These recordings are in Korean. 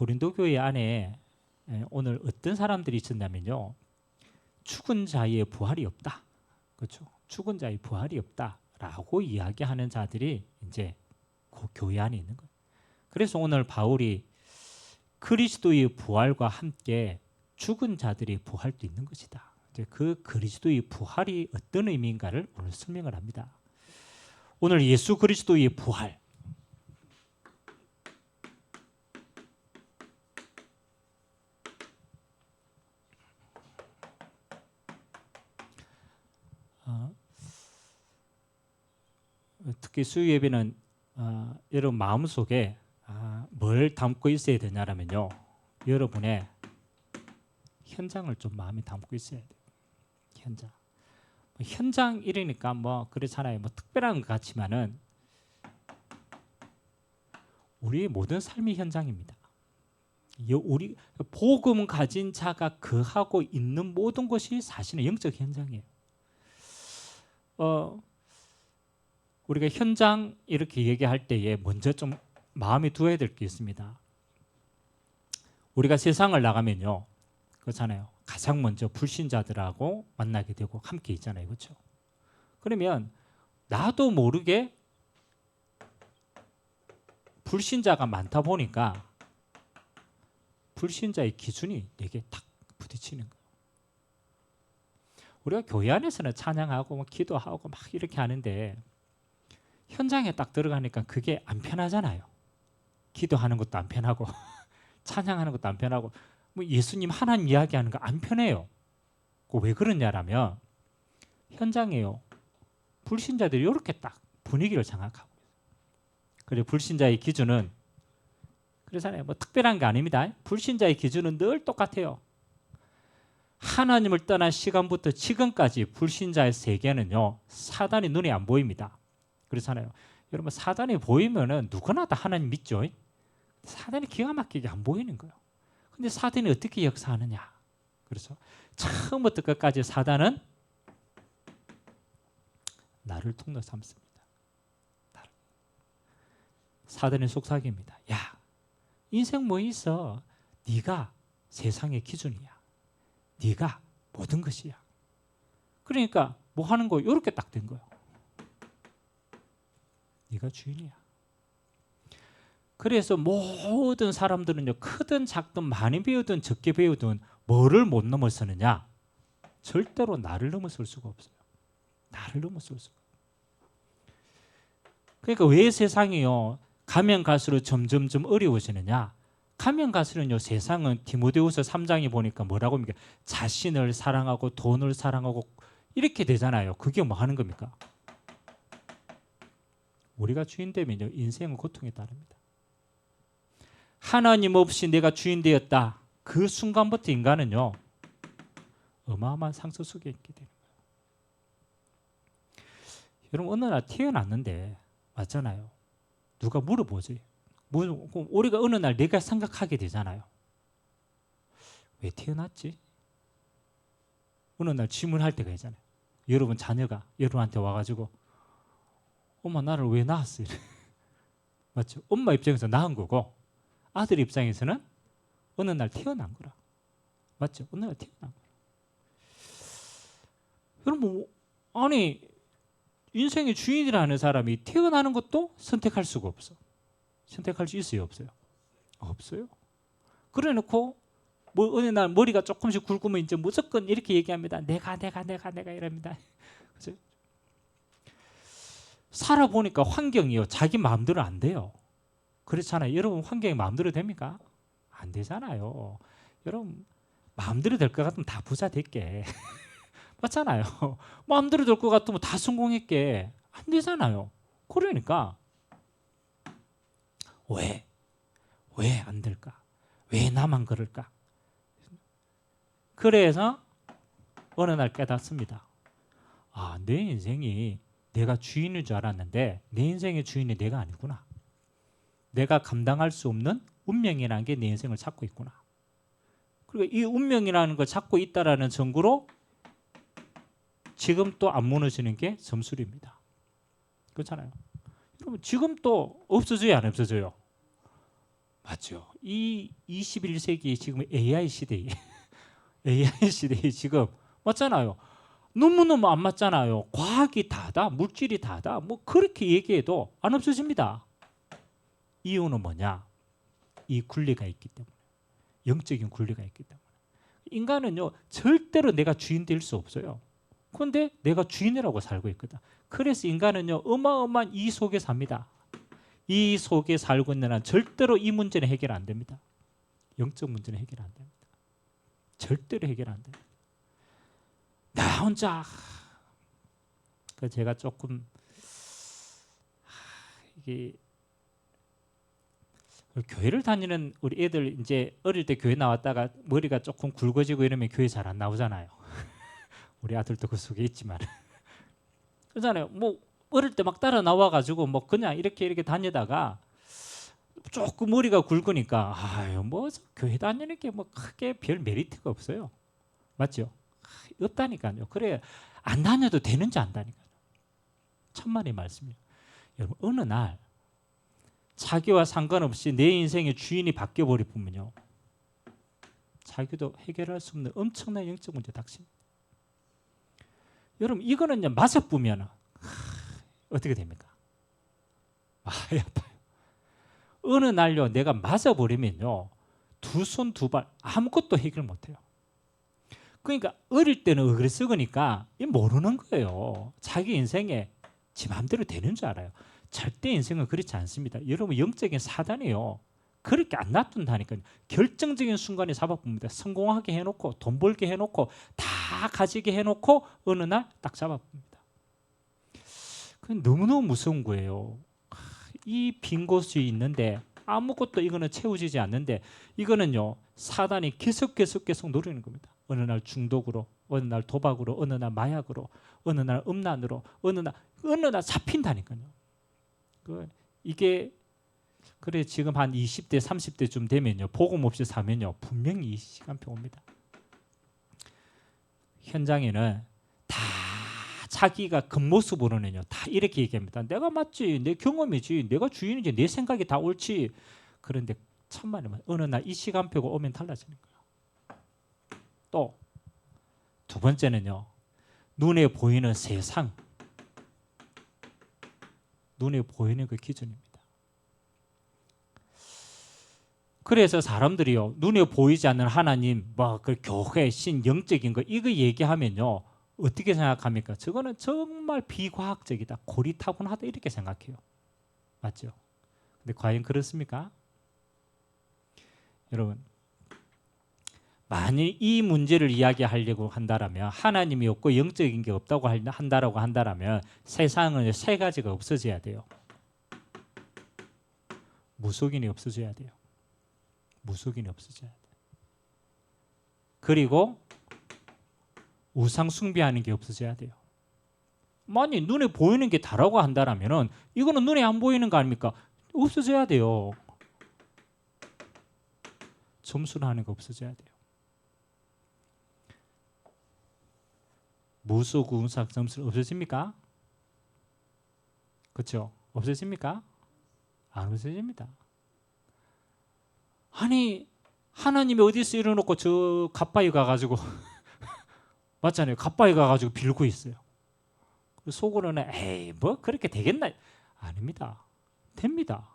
고린도 교회 안에 오늘 어떤 사람들이 있었냐면요. 죽은 자의 부활이 없다. 그렇죠? 죽은 자의 부활이 없다라고 이야기하는 자들이 이제 그 교회 안에 있는 거예요. 그래서 오늘 바울이 그리스도의 부활과 함께 죽은 자들의 부활도 있는 것이다. 이제 그 그리스도의 부활이 어떤 의미인가를 오늘 설명을 합니다. 오늘 예수 그리스도의 부활. 특히 수요 예배는 여러분 마음속에 뭘 담고 있어야 되냐면요. 여러분의 현장을 좀 마음에 담고 있어야 돼요. 현장. 현장 이러니까 뭐 그렇잖아요. 뭐 특별한 것 같지만은 우리의 모든 삶이 현장입니다. 우리 복음 가진 자가 거하고 있는 모든 것이 사실은 영적 현장이에요. 우리가 현장 이렇게 얘기할 때에 먼저 좀 마음에 두어야 될 게 있습니다. 우리가 세상을 나가면요, 그렇잖아요. 가장 먼저 불신자들하고 만나게 되고 함께 있잖아요, 그렇죠? 그러면 나도 모르게 불신자가 많다 보니까 불신자의 기준이 내게 탁 부딪히는 거예요. 우리가 교회 안에서는 찬양하고 뭐 기도하고 막 이렇게 하는데 현장에 딱 들어가니까 그게 안 편하잖아요. 기도하는 것도 안 편하고 찬양하는 것도 안 편하고 뭐 예수님 하나님 이야기하는 거 안 편해요. 왜 그러냐라면 현장에요. 불신자들이 이렇게 딱 분위기를 장악하고 그리고 불신자의 기준은 그래서 뭐 특별한 게 아닙니다. 불신자의 기준은 늘 똑같아요. 하나님을 떠난 시간부터 지금까지 불신자의 세계는요. 사단이 눈에 안 보입니다. 그렇잖아요. 여러분 사단이 보이면은 누구나 다 하나님 믿죠. 사단이 기가 막히게 안 보이는 거예요. 근데 사단이 어떻게 역사하느냐? 그렇죠. 처음부터 끝까지 사단은 나를 통로 삼습니다. 사단의 속삭입니다. 야, 인생 뭐 있어? 네가 세상의 기준이야. 네가 모든 것이야. 그러니까 뭐 하는 거 이렇게 딱 된 거예요. 네가 주인이야. 그래서 모든 사람들은요, 크든 작든 많이 배우든 적게 배우든 뭐를 못 넘어서느냐? 절대로 나를 넘어설 수가 없어요. 나를 넘어설 수가. 그러니까 왜 세상이요 가면 갈수록 점점점 어려워지느냐? 가면 갈수록요 세상은 디모데후서 3장에 보니까 뭐라고 합니까? 자신을 사랑하고 돈을 사랑하고 이렇게 되잖아요. 그게 뭐 하는 겁니까? 우리가 주인 되면요 인생은 고통에 따릅니다. 하나님 없이 내가 주인 되었다. 그 순간부터 인간은요 어마어마한 상처 속에 있게 되는 거예요. 여러분 어느 날 태어났는데 맞잖아요. 누가 물어보지. 우리가 어느 날 내가 생각하게 되잖아요. 왜 태어났지? 어느 날 질문할 때가 있잖아요. 여러분 자녀가 여러분한테 와가지고 엄마 나를 왜 낳았어? 맞죠? 엄마 입장에서 낳은 거고 아들 입장에서는 어느 날 태어난 거라. 맞죠? 어느 날 태어난 거라. 여러분 아니 인생의 주인이라는 사람이 태어나는 것도 선택할 수가 없어. 선택할 수 있어요? 없어요? 없어요. 그래 놓고 뭐 어느 날 머리가 조금씩 굵으면 이제 무조건 이렇게 얘기합니다. 내가 이럽니다. 그죠? 살아보니까 환경이요. 자기 마음대로 안 돼요. 그렇잖아요. 여러분 환경이 마음대로 됩니까? 안 되잖아요. 여러분 마음대로 될 것 같으면 다 부자 될게. 맞잖아요. 마음대로 될 것 같으면 다 성공했게. 안 되잖아요. 그러니까 왜 안 될까? 왜 나만 그럴까? 그래서 어느 날 깨닫습니다. 내 인생이 내가 주인인 줄 알았는데 내 인생의 주인이 내가 아니구나. 내가 감당할 수 없는 운명이라는 게 내 인생을 찾고 있구나. 그리고 이 운명이라는 걸 찾고 있다라는 증거로 지금 또 안 무너지는 게 점술입니다. 그렇잖아요. 여러분 지금 또 없어져요, 안 없어져요? 맞죠. 이 21세기 지금 AI 시대에 AI 시대에 지금 맞잖아요. 너무너무 안 맞잖아요. 과학이 다다, 물질이 다다. 뭐 그렇게 얘기해도 안 없어집니다. 이유는 뭐냐? 이 굴리가 있기 때문에. 영적인 굴리가 있기 때문에. 인간은요, 절대로 내가 주인 될 수 없어요. 그런데 내가 주인이라고 살고 있거든. 그래서 인간은요, 어마어마한 이 속에 삽니다. 이 속에 살고 있는 한 절대로 이 문제는 해결 안 됩니다. 영적 문제는 해결 안 됩니다. 절대로 해결 안 됩니다. 나 혼자. 그 제가 조금 이게 교회를 다니는 우리 애들 이제 어릴 때 교회 나왔다가 머리가 조금 굵어지고 이러면 교회 잘 안 나오잖아요. 우리 아들도 그 속에 있지만 그렇잖아요. 뭐 어릴 때 막 따라 나와가지고 뭐 그냥 이렇게 다니다가 조금 머리가 굵으니까 아유 뭐 교회 다니는 게 뭐 크게 별 메리트가 없어요. 맞죠? 없다니까요. 그래 안 다녀도 되는지 안다니까요. 천만의 말씀이에요. 여러분 어느 날 자기와 상관없이 내 인생의 주인이 바뀌어버릴 뿐이요. 자기도 해결할 수 없는 엄청난 영적 문제 닥칩니다. 여러분 이거는 맞아보면 어떻게 됩니까? 많이 아파요. 어느 날요 내가 맞아버리면요 두 손 두 발 아무것도 해결 못해요. 그러니까 어릴 때는 의그를 썩으니까 모르는 거예요. 자기 인생에 지 마음대로 되는 줄 알아요. 절대 인생은 그렇지 않습니다. 여러분 영적인 사단이요. 그렇게 안 놔둔다니까요. 결정적인 순간에 잡아봅니다. 성공하게 해놓고 돈 벌게 해놓고 다 가지게 해놓고 어느 날 딱 잡아봅니다. 그건 너무너무 무서운 거예요. 이 빈 곳이 있는데 아무것도 이거는 채워지지 않는데 이거는요 사단이 계속 노리는 겁니다. 어느 날 중독으로, 어느 날 도박으로, 어느 날 마약으로, 어느 날 음란으로, 어느 날 잡힌다니까요. 이게 그래 지금 한 20대, 30대쯤 되면요 복음 없이 사면요 분명히 이 시간표 옵니다. 현장에는 다 자기가 겉모습으로는요 다 이렇게 얘기합니다. 내가 맞지, 내 경험이지, 내가 주인이지, 내 생각이 다 옳지. 그런데 천만에 어느 날 이 시간표가 오면 달라지는 거예요. 또 두 번째는요 눈에 보이는 세상, 눈에 보이는 그 기준입니다. 그래서 사람들이요 눈에 보이지 않는 하나님, 뭐 그 교회, 신, 영적인 거 이거 얘기하면요 어떻게 생각합니까? 저거는 정말 비과학적이다, 고리타분하다 이렇게 생각해요. 맞죠? 근데 과연 그렇습니까? 여러분, 만일 이 문제를 이야기하려고 한다면 하나님이 없고 영적인 게 없다고 한다면 세상은 세 가지가 없어져야 돼요. 무속인이 없어져야 돼요. 무속인이 없어져야 돼요. 그리고 우상 숭배하는 게 없어져야 돼요. 만약 눈에 보이는 게 다라고 한다면 이거는 눈에 안 보이는 거 아닙니까? 없어져야 돼요. 점수를 하는 거 없어져야 돼요. 무속 우상 점수 없어집니까? 그렇죠? 없어집니까? 안 없어집니다. 아니 하나님이 어디서 이러놓고 저 갓바위 가가지고 맞잖아요. 갓바위 가가지고 빌고 있어요. 속으로는 에이 뭐 그렇게 되겠나? 아닙니다. 됩니다.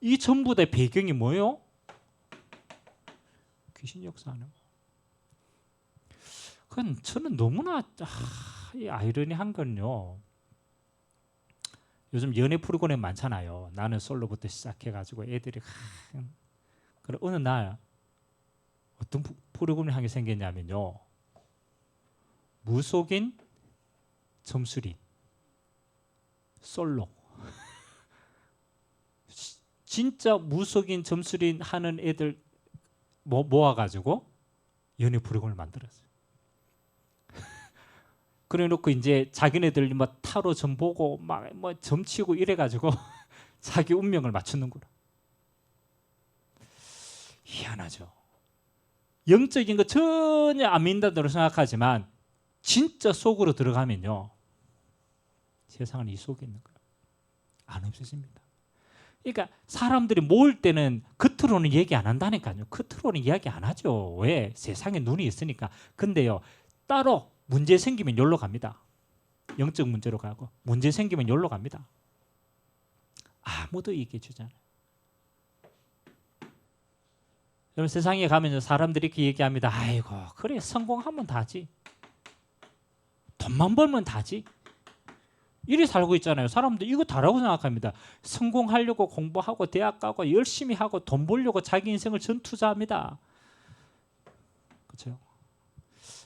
이 전부 다 배경이 뭐예요? 귀신 역사하는 거. 그건 저는 너무나 이 아이러니한 건요. 요즘 연애 프로그램 많잖아요. 나는 솔로부터 시작해가지고 애들이 그래 어느 날 어떤 프로그램이 한 게 생겼냐면요. 무속인 점수리 솔로 진짜 무속인 점수린 하는 애들 모아가지고 연애 프로그램을 만들었어요. 그래놓고 이제 자기네들 뭐 타로 점 보고 막 뭐 점치고 이래가지고 자기 운명을 맞추는 거라. 희한하죠. 영적인 거 전혀 안 믿는다고 생각하지만 진짜 속으로 들어가면요 세상은 이 속에 있는 거예요. 안 없어집니다. 그러니까 사람들이 모일 때는 겉으로는 얘기 안 한다니까요. 겉으로는 이야기 안 하죠. 왜? 세상에 눈이 있으니까. 근데요, 따로 문제 생기면 여기로 갑니다. 영적 문제로 가고 문제 생기면 여기로 갑니다. 아무도 얘기해 주잖아요. 여러분 세상에 가면 사람들이 이렇게 얘기합니다. 아이고 그래 성공하면 다지. 돈만 벌면 다지. 이리 살고 있잖아요. 사람들 이거 다라고 생각합니다. 성공하려고 공부하고 대학 가고 열심히 하고 돈 벌려고 자기 인생을 전 투자합니다. 그렇죠?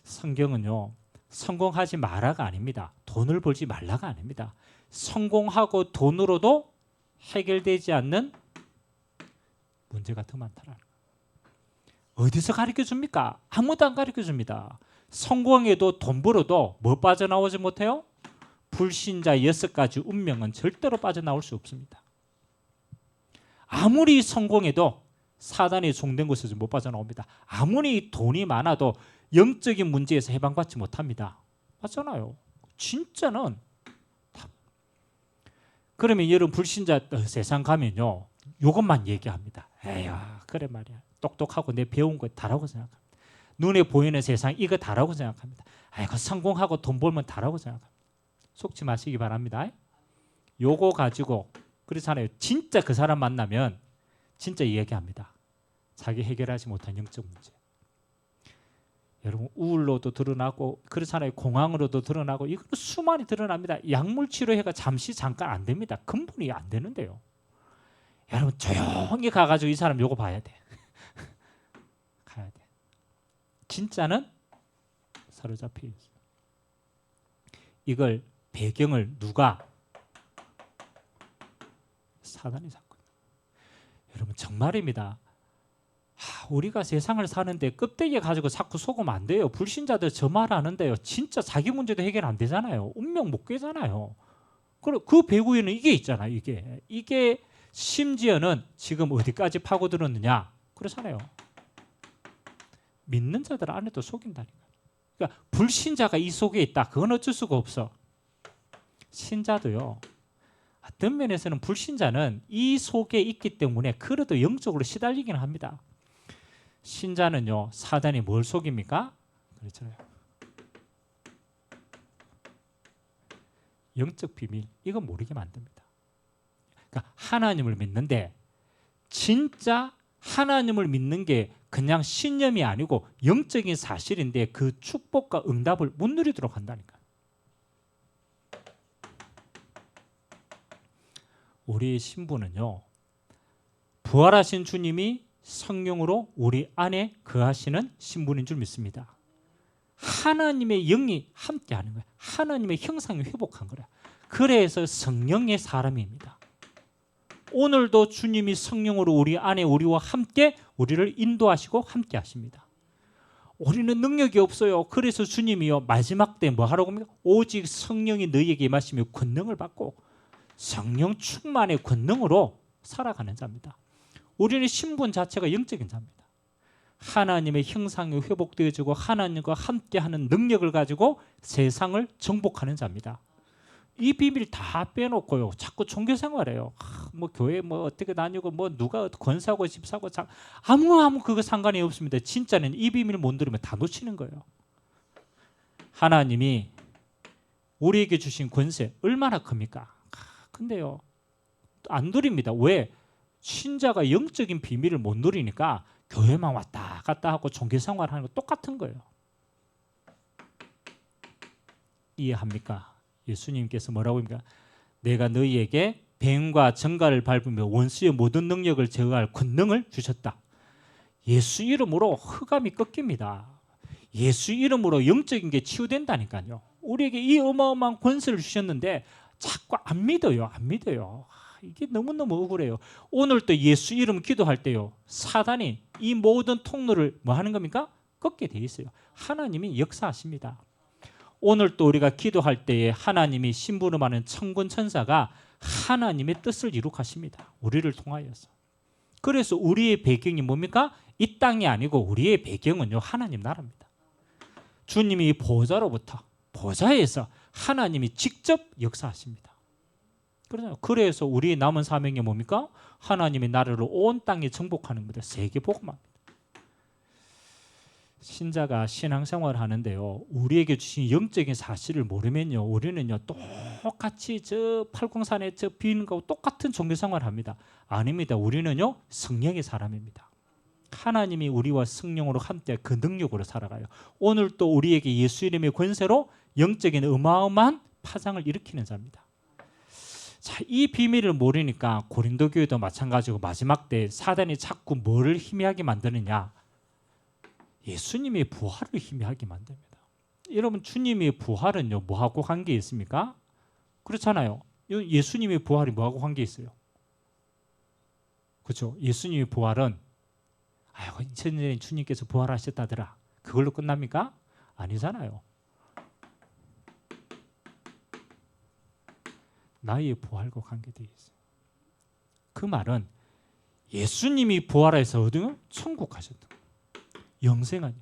성경은요. 성공하지 마라가 아닙니다. 돈을 벌지 말라가 아닙니다. 성공하고 돈으로도 해결되지 않는 문제가 더 많다라는 거예요. 어디서 가르쳐 줍니까? 아무도 안 가르쳐 줍니다. 성공해도 돈 벌어도 뭐 빠져나오지 못해요? 불신자 6가지 운명은 절대로 빠져나올 수 없습니다. 아무리 성공해도 사단이 종된 곳에서 못 빠져나옵니다. 아무리 돈이 많아도 영적인 문제에서 해방받지 못합니다. 맞잖아요. 진짜는. 그러면 여러분 불신자 세상 가면요. 이것만 얘기합니다. 에휴 그래 말이야. 똑똑하고 내 배운 거 다라고 생각합니다. 눈에 보이는 세상 이거 다라고 생각합니다. 아이고 성공하고 돈 벌면 다라고 생각합니다. 속지 마시기 바랍니다. 요거 가지고 그렇잖아요. 진짜 그 사람 만나면 진짜 얘기합니다. 자기 해결하지 못한 영적 문제. 여러분 우울로도 드러나고 그렇잖아요. 공황으로도 드러나고 이거 수많이 드러납니다. 약물 치료해가 잠깐 안 됩니다. 근본이 안 되는데요. 여러분 조용히 가가지고 이 사람 요거 봐야 돼. 가야 돼. 진짜는 사로잡혀 있어요. 이걸 배경을 누가? 사단이 잡고. 여러분 정말입니다. 우리가 세상을 사는데 껍데기 가지고 자꾸 속으면 안 돼요. 불신자들 저 말 하는데요. 진짜 자기 문제도 해결 안 되잖아요. 운명 못 깨잖아요. 그 배후에는 이게 있잖아요. 이게 심지어는 지금 어디까지 파고들었느냐. 그렇잖아요. 믿는 자들 안에도 속인다니까. 그러니까 불신자가 이 속에 있다. 그건 어쩔 수가 없어. 신자도요. 어떤 면에서는 불신자는 이 속에 있기 때문에 그래도 영적으로 시달리기는 합니다. 신자는요. 사단이 뭘 속입니까? 그렇잖아요. 영적 비밀 이거 모르게 만듭니다. 그러니까 하나님을 믿는데 진짜 하나님을 믿는 게 그냥 신념이 아니고 영적인 사실인데 그 축복과 응답을 못 누리도록 한다니까. 우리의 신부는요. 부활하신 주님이 성령으로 우리 안에 거하시는 신부인 줄 믿습니다. 하나님의 영이 함께하는 거예요. 하나님의 형상을 회복한 거예요. 그래서 성령의 사람입니다. 오늘도 주님이 성령으로 우리 안에 우리와 함께 우리를 인도하시고 함께 하십니다. 우리는 능력이 없어요. 그래서 주님이요 마지막 때 뭐 하라고 합니까? 오직 성령이 너희에게 임하시며 권능을 받고 성령 충만의 권능으로 살아가는 자입니다. 우리는 신분 자체가 영적인 자입니다. 하나님의 형상이 회복되어지고 하나님과 함께하는 능력을 가지고 세상을 정복하는 자입니다. 이 비밀 다 빼놓고요. 자꾸 종교 생활해요. 뭐 교회 뭐 어떻게 다니고 뭐 누가 권사고 집 사고 아무 그거 상관이 없습니다. 진짜는 이 비밀을 못 들으면 다 놓치는 거예요. 하나님이 우리에게 주신 권세 얼마나 큽니까? 근데요. 안 누립니다. 왜? 신자가 영적인 비밀을 못 누리니까 교회만 왔다 갔다 하고 종교 생활하는 거 똑같은 거예요. 이해합니까? 예수님께서 뭐라고 합니까? 내가 너희에게 뱀과 정갈을 밟으며 원수의 모든 능력을 제어할 권능을 주셨다. 예수 이름으로 흑암이 꺾입니다. 예수 이름으로 영적인 게 치유된다니까요. 우리에게 이 어마어마한 권세를 주셨는데 자꾸 안 믿어요. 안 믿어요. 이게 너무너무 억울해요. 오늘 또 예수 이름 기도할 때요. 사단이 이 모든 통로를 뭐 하는 겁니까? 꺾게 돼 있어요. 하나님이 역사하십니다. 오늘 또 우리가 기도할 때에 하나님이 심부름하는 천군 천사가 하나님의 뜻을 이룩하십니다. 우리를 통하여서. 그래서 우리의 배경이 뭡니까? 이 땅이 아니고 우리의 배경은요. 하나님 나라입니다. 주님이 보좌로부터 보좌에서 하나님이 직접 역사하십니다. 그러잖아요. 그래서 우리 남은 사명이 뭡니까? 하나님의 나라를 온 땅에 정복하는 겁니다. 세계 복음합니다. 신자가 신앙생활을 하는데요, 우리에게 주신 영적인 사실을 모르면요, 우리는요 똑같이 저 팔공산에 저 비는 거하고 똑같은 종교생활을 합니다. 아닙니다. 우리는요 성령의 사람입니다. 하나님이 우리와 성령으로 함께 그 능력으로 살아가요. 오늘 또 우리에게 예수 이름의 권세로 영적인 어마어마한 파장을 일으키는 자입니다. 자, 이 비밀을 모르니까 고린도 교회도 마찬가지고 마지막 때 사단이 자꾸 뭐를 희미하게 만드느냐? 예수님의 부활을 희미하게 만듭니다. 여러분, 주님의 부활은요 뭐하고 관계 있습니까? 그렇잖아요. 예수님의 부활이 뭐하고 관계 있어요? 그렇죠. 예수님의 부활은 2000년에 주님께서 부활하셨다더라, 그걸로 끝납니까? 아니잖아요. 나의 부활과 관계되어 있어요. 그 말은 예수님이 부활해서 어디요? 천국 가셨다. 영생 아니에요.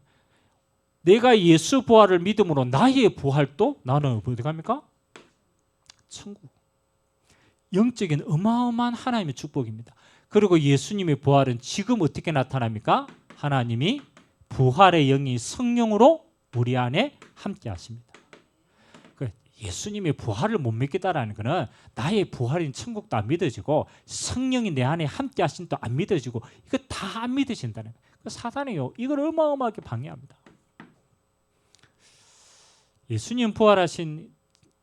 내가 예수 부활을 믿음으로 나의 부활도 나는 어디 갑니까? 천국. 영적인 어마어마한 하나님의 축복입니다. 그리고 예수님의 부활은 지금 어떻게 나타납니까? 하나님이 부활의 영이 성령으로 우리 안에 함께 하십니다. 예수님의 부활을 못 믿겠다라는 것은 나의 부활인 천국도 안 믿어지고 성령이 내 안에 함께 하신도 안 믿어지고, 이거 다 안 믿으신다는 거예요. 사단이요 이걸 어마어마하게 방해합니다. 예수님 부활하신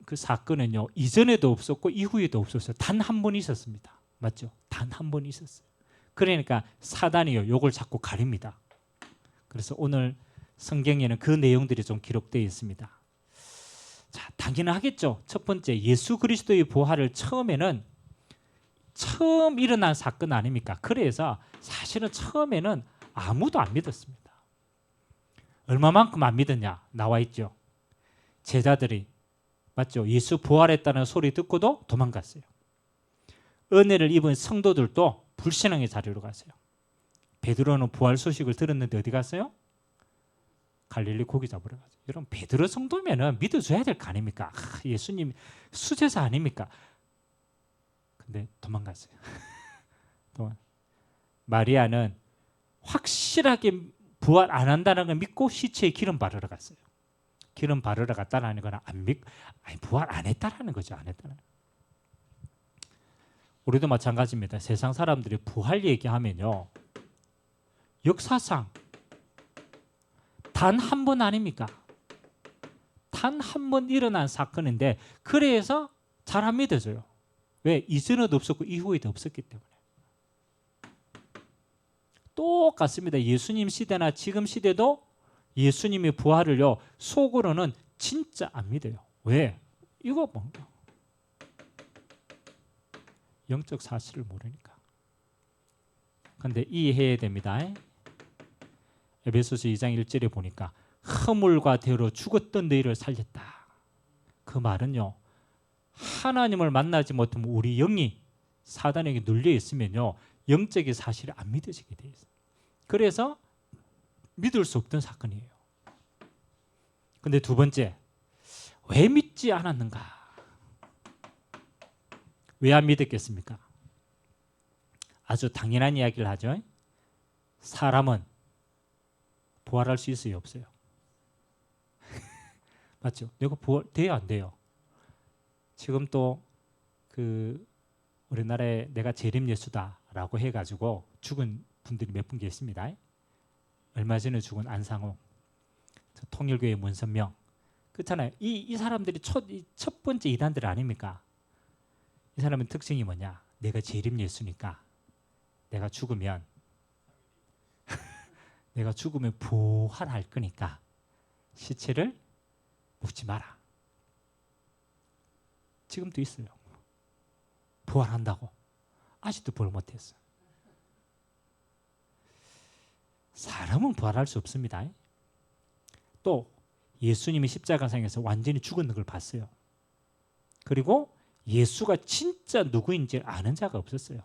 그 사건은요 이전에도 없었고 이후에도 없었어요. 단 한 번 있었습니다. 맞죠? 단 한 번 있었어요. 그러니까 사단이요 이걸 자꾸 가립니다. 그래서 오늘 성경에는 그 내용들이 좀 기록되어 있습니다. 자, 당연하겠죠. 첫 번째, 예수 그리스도의 부활을 처음 일어난 사건 아닙니까? 그래서 사실은 처음에는 아무도 안 믿었습니다. 얼마만큼 안 믿었냐? 나와 있죠. 제자들이, 맞죠? 예수 부활했다는 소리 듣고도 도망갔어요. 은혜를 입은 성도들도 불신앙의 자리로 갔어요. 베드로는 부활 소식을 들었는데 어디 갔어요? 갈릴리 고기 잡으러 갔어요. 여러분, 베드로 정도면은 믿어줘야 될 거 아닙니까? 예수님 수제자 아닙니까? 근데 도망갔어요. 마리아는 확실하게 부활 안 한다는 걸 믿고 시체에 기름 바르러 갔어요. 기름 바르러 갔다는 건 부활 안 했다라는 거죠. 안 했다는. 우리도 마찬가지입니다. 세상 사람들이 부활 얘기하면요, 역사상 단 한 번 아닙니까? 단 한 번 일어난 사건인데, 그래서 잘 안 믿어져요. 왜? 이전에도 없었고 이후에도 없었기 때문에. 똑같습니다. 예수님 시대나 지금 시대도 예수님의 부활을요 속으로는 진짜 안 믿어요. 왜? 이거 뭔가 영적 사실을 모르니까. 그런데 이해해야 됩니다. 에베소서 2장 1절에 보니까 허물과 대로 죽었던 너희를 살렸다. 그 말은요, 하나님을 만나지 못하면 우리 영이 사단에게 눌려 있으면요 영적인 사실이 안 믿어지게 돼 있어요. 그래서 믿을 수 없던 사건이에요. 근데 두 번째, 왜 믿지 않았는가? 왜 안 믿었겠습니까? 아주 당연한 이야기를 하죠. 사람은 부활할 수 있어요, 없어요? 맞죠? 내가 부활 돼야 안 돼요? 지금 또 우리나라에 내가 재림 예수다라고 해가지고 죽은 분들이 몇 분 계십니다. 얼마 전에 죽은 안상홍, 통일교회 문선명, 그렇잖아요. 이 사람들이 첫 번째 이단들 아닙니까? 이 사람의 특징이 뭐냐? 내가 재림 예수니까 내가 죽으면 부활할 거니까 시체를 묻지 마라. 지금도 있어요. 부활한다고 아직도 부활 못했어. 사람은 부활할 수 없습니다. 또 예수님이 십자가상에서 완전히 죽었는 걸 봤어요. 그리고 예수가 진짜 누구인지 아는 자가 없었어요.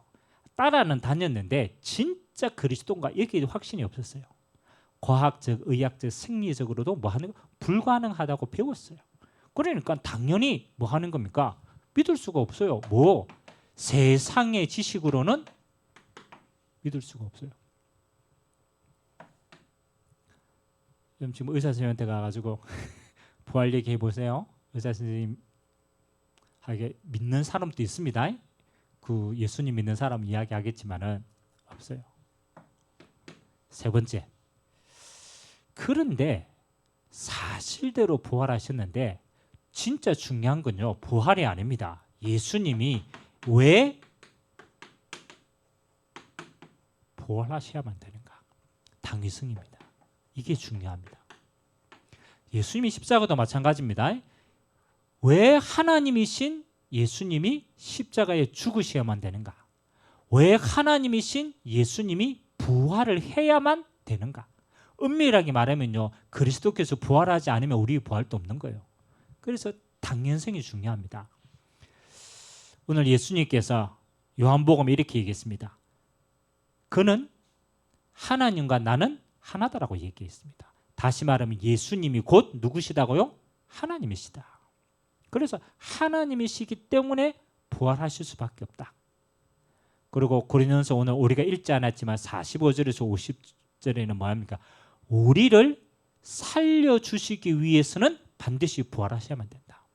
따라는 다녔는데 진짜 그리스도인가 여기에 확신이 없었어요. 과학적, 의학적, 생리적으로도 뭐 하는 거 불가능하다고 배웠어요. 그러니까 당연히 뭐 하는 겁니까? 믿을 수가 없어요. 뭐 세상의 지식으로는 믿을 수가 없어요. 지금 의사 선생님한테 가가지고 부활 얘기해 보세요. 의사 선생님 하게 믿는 사람도 있습니다. 그 예수님 믿는 사람 이야기하겠지만은 없어요. 세 번째, 그런데 사실대로 부활하셨는데 진짜 중요한 건요, 부활이 아닙니다. 예수님이 왜 부활하셔야만 되는가? 당위성입니다. 이게 중요합니다. 예수님이 십자가도 마찬가지입니다. 왜 하나님이신 예수님이 십자가에 죽으셔야만 되는가? 왜 하나님이신 예수님이 부활을 해야만 되는가? 엄밀하게 말하면요, 그리스도께서 부활하지 않으면 우리 부활도 없는 거예요. 그래서 당연성이 중요합니다. 오늘 예수님께서 요한복음에 이렇게 얘기했습니다. 그는 하나님과 나는 하나다라고 얘기했습니다. 다시 말하면 예수님이 곧 누구시다고요? 하나님이시다. 그래서 하나님이시기 때문에 부활하실 수밖에 없다. 그리고 고린도전서 오늘 우리가 읽지 않았지만 45절에서 50절에는 뭐합니까? 우리를 살려주시기 위해서는 반드시 부활하셔야만 된다.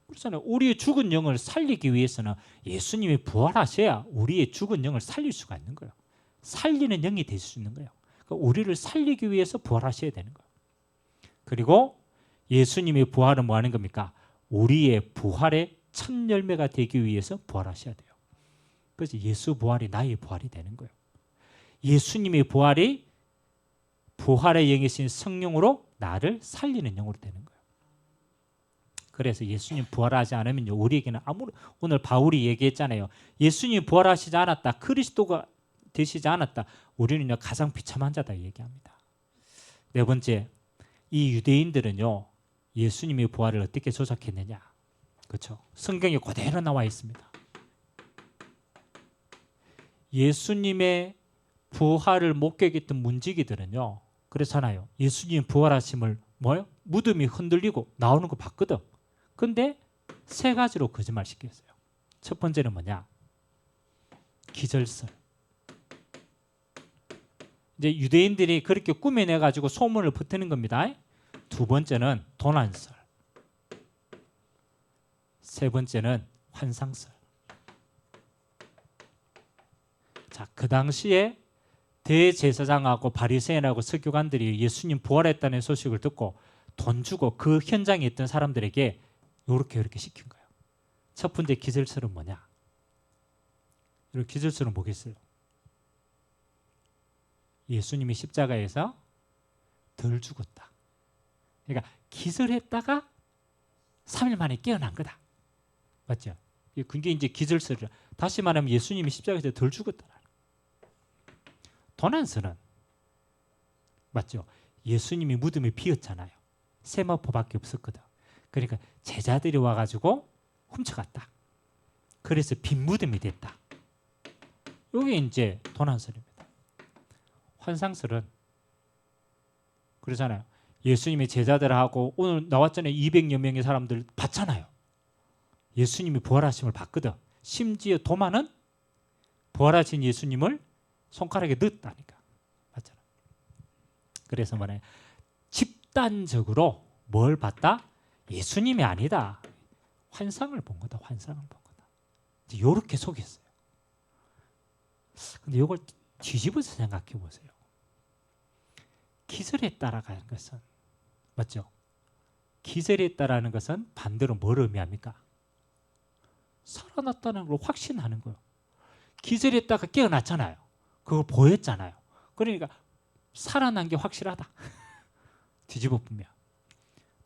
그렇잖아요. 우리의 죽은 영을 살리기 위해서는 예수님이 부활하셔야 우리의 죽은 영을 살릴 수가 있는 거예요. 살리는 영이 될 수 있는 거예요. 그러니까 우리를 살리기 위해서 부활하셔야 되는 거예요. 그리고 예수님의 부활은 뭐 하는 겁니까? 우리의 부활의 첫 열매가 되기 위해서 부활하셔야 돼요. 그래서 예수 부활이 나의 부활이 되는 거예요. 예수님의 부활이 부활의 영이신 성령으로 나를 살리는 영으로 되는 거예요. 그래서 예수님 부활하지 않으면 우리에게는 오늘 바울이 얘기했잖아요. 예수님 부활하시지 않았다. 그리스도가 되시지 않았다. 우리는 가장 비참한 자다 얘기합니다. 네 번째, 이 유대인들은요, 예수님의 부활을 어떻게 조작했느냐? 그렇죠? 성경에 그대로 나와 있습니다. 예수님의 부활을 목격했던 문지기들은요, 그렇잖아요. 예수님 부활하심을 뭐요? 무덤이 흔들리고 나오는 거 봤거든. 근데 세 가지로 거짓말 시켰어요. 첫 번째는 뭐냐? 기절설. 이제 유대인들이 그렇게 꾸며내 가지고 소문을 퍼뜨는 겁니다. 두 번째는 도난설. 세 번째는 환상설. 자, 그 당시에 대제사장하고 바리새인하고 서기관들이 예수님 부활했다는 소식을 듣고 돈 주고 그 현장에 있던 사람들에게 이렇게 시킨 거예요. 첫 번째 기절설은 뭐냐? 이런 기절설은 뭐겠어요? 예수님이 십자가에서 덜 죽었다. 그러니까 기절했다가 3일 만에 깨어난 거다. 맞죠? 그게 이제 기절설이라. 다시 말하면 예수님이 십자가에서 덜 죽었다. 도난설은 맞죠? 예수님이 무덤이 비었잖아요. 세마포밖에 없었거든. 그러니까 제자들이 와가지고 훔쳐갔다. 그래서 빈 무덤이 됐다. 이게 이제 도난설입니다. 환상설은 그러잖아요. 예수님이 제자들하고 오늘 나왔잖아요. 200여 명의 사람들 봤잖아요. 예수님이 부활하심을 봤거든. 심지어 도마는 부활하신 예수님을 손가락에 넣었다니까. 맞잖아. 그래서 뭐냐? 집단적으로 뭘 봤다? 예수님이 아니다. 환상을 본 거다. 환상을 본 거다. 이렇게 속였어요. 근데 이걸 뒤집어서 생각해 보세요. 기절했다라는 것은 맞죠? 기절했다라는 것은 반대로 뭘 의미합니까? 살아났다는 걸 확신하는 거예요. 기절했다가 깨어났잖아요. 그거 보였잖아요. 그러니까 살아난 게 확실하다. 뒤집어 보면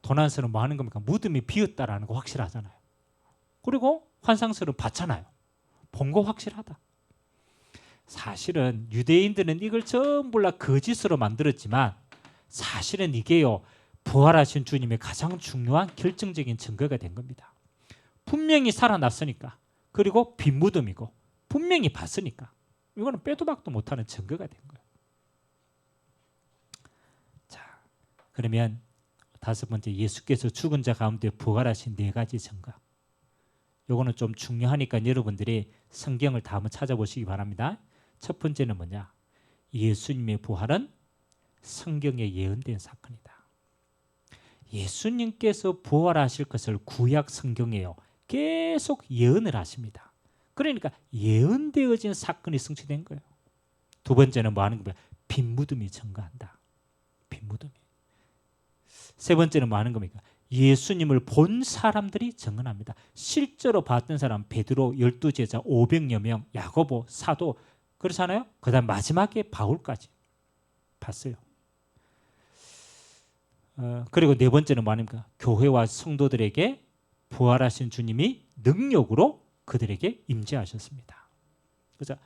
도난설은 뭐 하는 겁니까? 무덤이 비었다라는 거 확실하잖아요. 그리고 환상설은 봤잖아요. 본 거 확실하다. 사실은 유대인들은 이걸 전부 다 거짓으로 만들었지만 사실은 이게요, 부활하신 주님의 가장 중요한 결정적인 증거가 된 겁니다. 분명히 살아났으니까, 그리고 빈 무덤이고 분명히 봤으니까 이거는 빼도 박도 못하는 증거가 된 거예요. 자, 그러면 다섯 번째, 예수께서 죽은 자 가운데 부활하신 네 가지 증거. 요거는 좀 중요하니까 여러분들이 성경을 다 한번 찾아보시기 바랍니다. 첫 번째는 뭐냐? 예수님의 부활은 성경에 예언된 사건이다. 예수님께서 부활하실 것을 구약 성경에요 계속 예언을 하십니다. 그러니까 예언되어진 사건이 성취된 거예요. 두 번째는 뭐 하는 겁니까? 빈 무덤이 증거한다. 빈 무덤이. 세 번째는 뭐 하는 겁니까? 예수님을 본 사람들이 증언합니다. 실제로 봤던 사람 베드로, 12제자, 500여 명, 야고보, 사도 그렇잖아요. 그 다음 마지막에 바울까지 봤어요. 그리고 네 번째는 뭐 아닙니까? 교회와 성도들에게 부활하신 주님이 능력으로 그들에게 임재하셨습니다. 그래서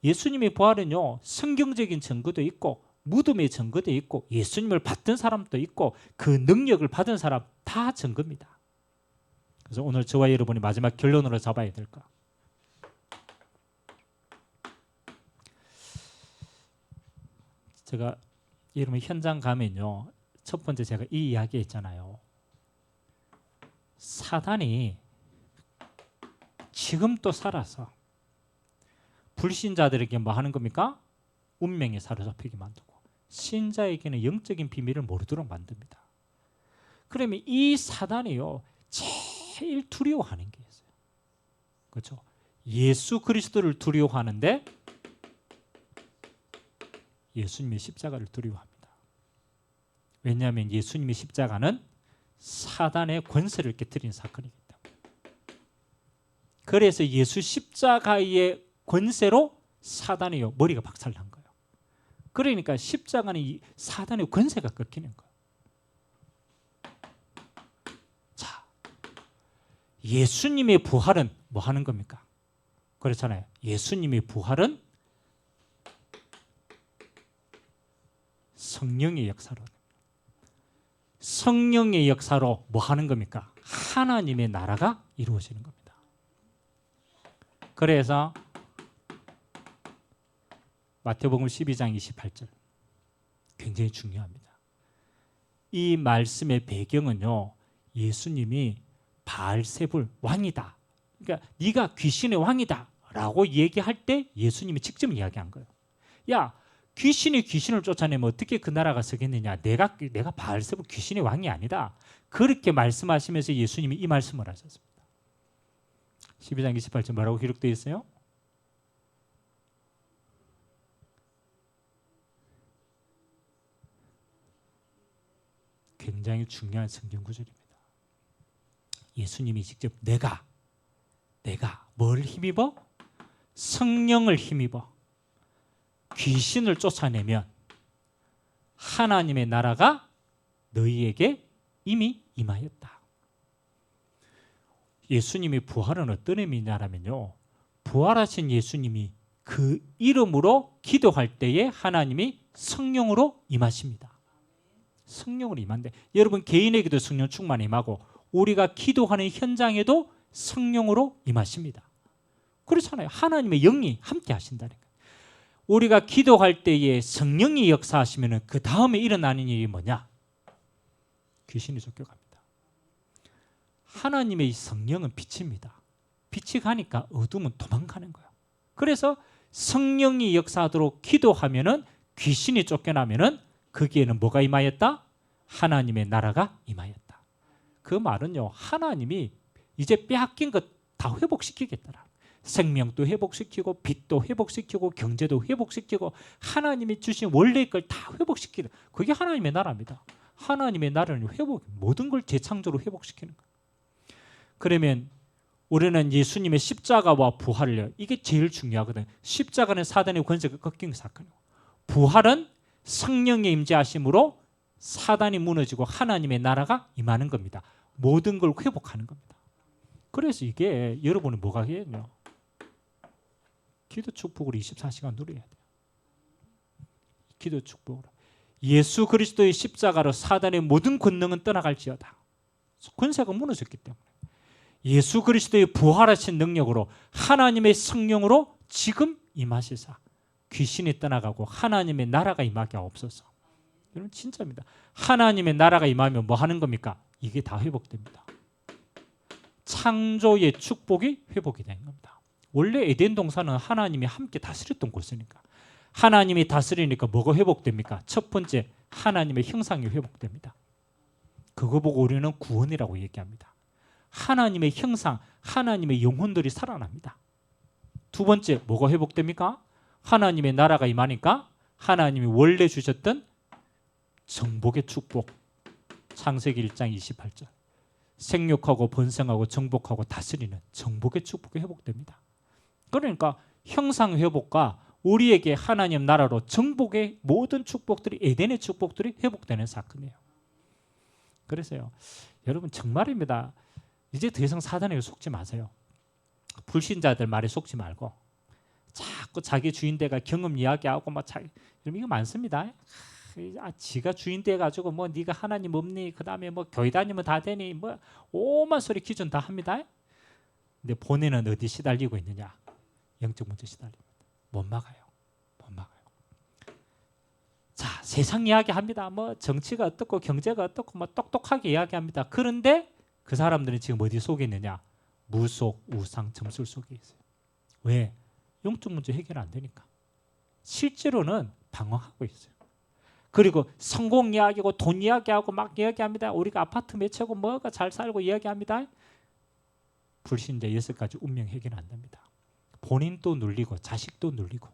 예수님의 부활은요 성경적인 증거도 있고 무덤의 증거도 있고 예수님을 봤던 사람도 있고 그 능력을 받은 사람 다 증거입니다. 그래서 오늘 저와 여러분이 마지막 결론으로 잡아야 될까? 제가 여러분 현장 가면요 첫 번째 제가 이 이야기 했잖아요. 사단이 지금 또 살아서 불신자들에게 뭐 하는 겁니까? 운명에 사로잡히게 만들고 신자에게는 영적인 비밀을 모르도록 만듭니다. 그러면 이 사단이요 제일 두려워하는 게 있어요. 그렇죠? 예수 그리스도를 두려워하는데 예수님의 십자가를 두려워합니다. 왜냐하면 예수님의 십자가는 사단의 권세를 깨뜨린 사건이기 때문에. 그래서 예수 십자가의 권세로 사단의 머리가 박살난 거예요. 그러니까 십자가는 사단의 권세가 꺾이는 거예요. 자, 예수님의 부활은 뭐 하는 겁니까? 그렇잖아요. 예수님의 부활은 성령의 역사로 성령의 역사로 뭐 하는 겁니까? 하나님의 나라가 이루어지는 겁니다. 그래서 마태복음 12장 28절 굉장히 중요합니다. 이 말씀의 배경은요 예수님이 바알세불 왕이다. 그러니까 네가 귀신의 왕이다 라고 얘기할 때 예수님이 직접 이야기한 거예요. 야 귀신이 귀신을 쫓아내면 어떻게 그 나라가 서겠느냐. 내가 바알세불 귀신의 왕이 아니다. 그렇게 말씀하시면서 예수님이 이 말씀을 하셨습니다. 12장 28절 뭐라고 기록되어 있어요? 굉장히 중요한 성경 구절입니다. 예수님이 직접 내가 뭘 힘입어? 성령을 힘입어 귀신을 쫓아내면 하나님의 나라가 너희에게 이미 임하였다. 예수님의 부활은 어떤 의미냐면요. 부활하신 예수님이 그 이름으로 기도할 때에 하나님이 성령으로 임하십니다. 성령으로 임한데 여러분 개인에게도 성령 충만 임하고 우리가 기도하는 현장에도 성령으로 임하십니다. 그렇잖아요. 하나님의 영이 함께 하신다는 거예요. 우리가 기도할 때에 성령이 역사하시면 그 다음에 일어나는 일이 뭐냐? 귀신이 쫓겨갑니다. 하나님의 성령은 빛입니다. 빛이 가니까 어둠은 도망가는 거예요. 그래서 성령이 역사하도록 기도하면은 귀신이 쫓겨나면은 거기에는 뭐가 임하였다? 하나님의 나라가 임하였다. 그 말은요 하나님이 이제 빼앗긴 것 다 회복시키겠더라. 생명도 회복시키고 빛도 회복시키고 경제도 회복시키고 하나님이 주신 원래의 걸 다 회복시키는 그게 하나님의 나라입니다. 하나님의 나라는 모든 걸 재창조로 회복시키는 거예요. 그러면 우리는 예수님의 십자가와 부활을 이게 제일 중요하거든요. 십자가는 사단의 권세가 꺾인 사건이고 부활은 성령의 임재하심으로 사단이 무너지고 하나님의 나라가 임하는 겁니다. 모든 걸 회복하는 겁니다. 그래서 이게 여러분은 뭐가 해야죠? 기도 축복으로 24시간 누려야 돼요. 기도 축복으로. 예수 그리스도의 십자가로 사단의 모든 권능은 떠나갈지어다. 권세가 무너졌기 때문에. 예수 그리스도의 부활하신 능력으로 하나님의 성령으로 지금 임하시사 귀신이 떠나가고 하나님의 나라가 임하게 하옵소서. 여러분 진짜입니다. 하나님의 나라가 임하면 뭐 하는 겁니까? 이게 다 회복됩니다. 창조의 축복이 회복이 되는 겁니다. 원래 에덴 동산은 하나님이 함께 다스렸던 곳이니까 하나님이 다스리니까 뭐가 회복됩니까? 첫 번째 하나님의 형상이 회복됩니다. 그거 보고 우리는 구원이라고 얘기합니다. 하나님의 형상, 하나님의 영혼들이 살아납니다. 두 번째 뭐가 회복됩니까? 하나님의 나라가 임하니까 하나님이 원래 주셨던 정복의 축복. 창세기 1장 28절. 생육하고 번성하고 정복하고 다스리는 정복의 축복이 회복됩니다. 그러니까 형상 회복과 우리에게 하나님 나라로 정복의 모든 축복들이 에덴의 축복들이 회복되는 사건이에요. 그래서요. 여러분 정말입니다. 이제 더 이상 사단에게 속지 마세요. 불신자들 말에 속지 말고 자꾸 자기 주인되가 경험 이야기하고 막 이거 많습니다. 지가 주인 돼 가지고 뭐 네가 하나님 없니? 그다음에 뭐 교회 다니면 다 되니? 뭐 오만 소리 기준 다 합니다. 근데 본인은 어디 시달리고 있느냐? 영적 문제 시달립니다. 못 막아요. 못 막아요. 자, 세상 이야기합니다. 뭐 정치가 어떻고 경제가 어떻고 뭐 똑똑하게 이야기합니다. 그런데 그 사람들은 지금 어디 속에 있느냐? 무속, 우상, 점술 속에 있어요. 왜? 영적 문제 해결 안 되니까. 실제로는 방황하고 있어요. 그리고 성공 이야기고 돈 이야기하고 막 이야기합니다. 우리가 아파트 몇 채고 뭐가 잘 살고 이야기합니다. 불신자 6가지 운명 해결 안 됩니다. 본인도 눌리고 자식도 눌리고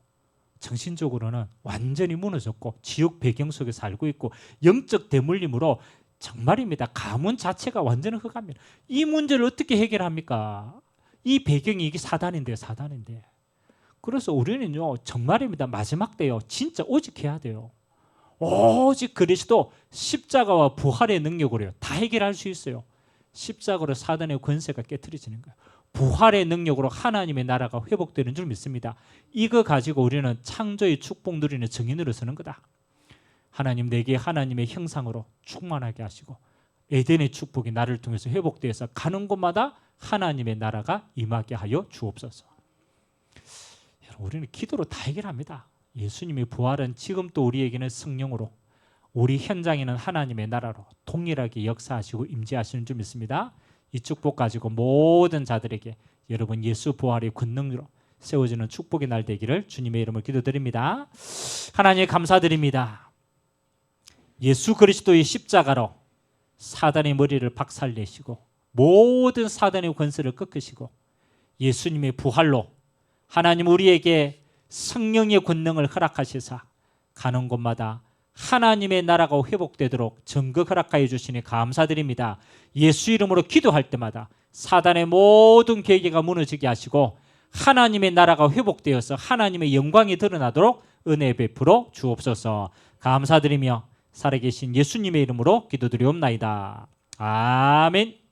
정신적으로는 완전히 무너졌고 지옥 배경 속에 살고 있고 영적 대물림으로 정말입니다. 가문 자체가 완전 흑암입니다. 이 문제를 어떻게 해결합니까? 이 배경이 이게 사단인데요. 사단인데. 그래서 우리는요. 정말입니다. 마지막 때요. 진짜 오직 해야 돼요. 오직 그리스도 십자가와 부활의 능력으로요. 다 해결할 수 있어요. 십자가로 사단의 권세가 깨트려지는 거예요. 부활의 능력으로 하나님의 나라가 회복되는 줄 믿습니다. 이거 가지고 우리는 창조의 축복 누리는 증인으로 서는 거다. 하나님 내게 하나님의 형상으로 충만하게 하시고 에덴의 축복이 나를 통해서 회복되어서 가는 곳마다 하나님의 나라가 임하게 하여 주옵소서. 여러분 우리는 기도로 다 해결합니다. 예수님의 부활은 지금 또 우리에게는 성령으로 우리 현장에는 하나님의 나라로 동일하게 역사하시고 임재하시는 줄 믿습니다. 이 축복 가지고 모든 자들에게 여러분 예수 부활의 권능으로 세워지는 축복의 날 되기를 주님의 이름으로 기도드립니다. 하나님 감사드립니다. 예수 그리스도의 십자가로 사단의 머리를 박살내시고 모든 사단의 권세를 꺾으시고 예수님의 부활로 하나님 우리에게 성령의 권능을 허락하시사 가는 곳마다 하나님의 나라가 회복되도록 전극 허락하여 주시니 감사드립니다. 예수 이름으로 기도할 때마다 사단의 모든 계계가 무너지게 하시고 하나님의 나라가 회복되어서 하나님의 영광이 드러나도록 은혜 베풀어 주옵소서. 감사드리며 살아계신 예수님의 이름으로 기도드리옵나이다. 아멘.